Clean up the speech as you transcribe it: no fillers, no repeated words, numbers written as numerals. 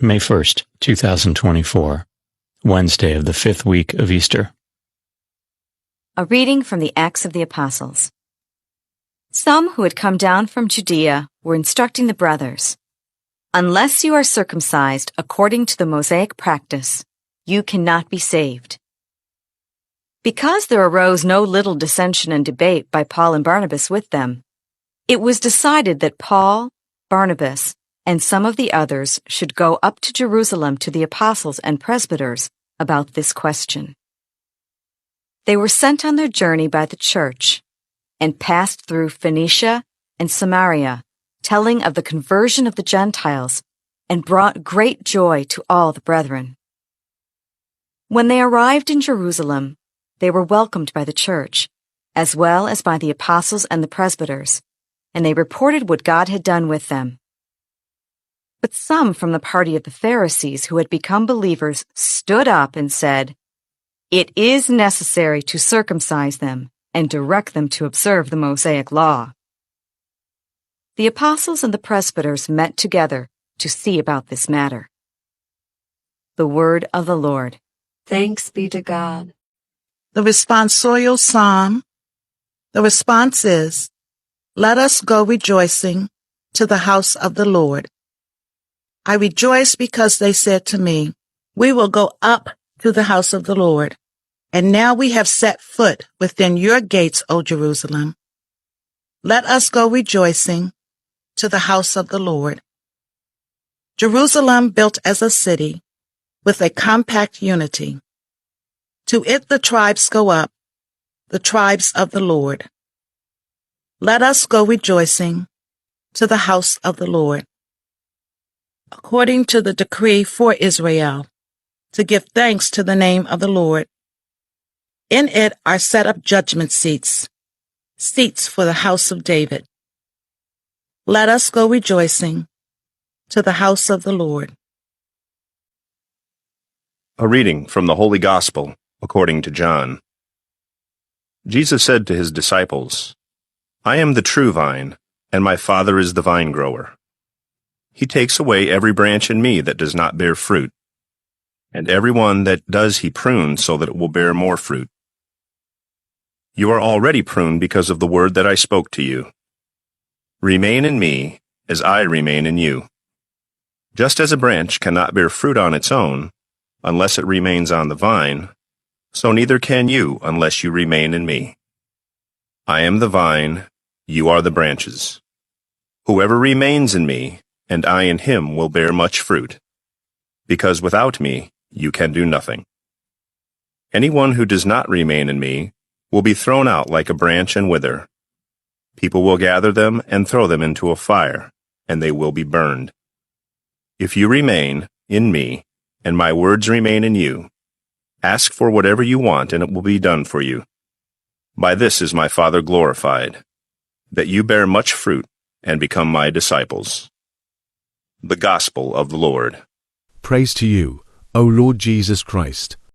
May 1st, 2024, Wednesday of the 5th week of Easter. A reading from the Acts of the Apostles. Some who had come down from Judea were instructing the brothers, "Unless you are circumcised according to the Mosaic practice, you cannot be saved." Because there arose no little dissension and debate by Paul and Barnabas with them, it was decided that Paul, Barnabas, and some of the others should go up to Jerusalem to the apostles and presbyters about this question. They were sent on their journey by the church and passed through Phoenicia and Samaria, telling of the conversion of the Gentiles, and brought great joy to all the brethren. When they arrived in Jerusalem, they were welcomed by the church, as well as by the apostles and the presbyters, and they reported what God had done with them. But some from the party of the Pharisees who had become believers stood up and said, "It is necessary to circumcise them and direct them to observe the Mosaic law." The apostles and the presbyters met together to see about this matter. The word of the Lord. Thanks be to God. The responsorial psalm. The response is, "Let us go rejoicing to the house of the Lord. I rejoice because they said to me, we will go up to the house of the Lord. And now we have set foot within your gates, O Jerusalem. Let us go rejoicing to the house of the Lord." Jerusalem built as a city with a compact unity. To it the tribes go up, the tribes of the Lord. Let us go rejoicing to the house of the Lord. According to the decree for Israel, to give thanks to the name of the Lord. In it are set up judgment seats, seats for the house of David. Let us go rejoicing to the house of the Lord. A reading from the Holy Gospel according to John. Jesus said to his disciples, "I am the true vine, and my Father is the vine grower. He takes away every branch in me that does not bear fruit, and every one that does he prunes so that it will bear more fruit. You are already pruned because of the word that I spoke to you. Remain in me as I remain in you. Just as a branch cannot bear fruit on its own, unless it remains on the vine, so neither can you unless you remain in me. I am the vine, you are the branches. Whoever remains in me, and I in him, will bear much fruit, because without me you can do nothing. Anyone who does not remain in me will be thrown out like a branch and wither. People will gather them and throw them into a fire, and they will be burned. If you remain in me, and my words remain in you, ask for whatever you want, and it will be done for you. By this is my Father glorified, that you bear much fruit and become my disciples." The Gospel of the Lord. Praise to you, O Lord Jesus Christ.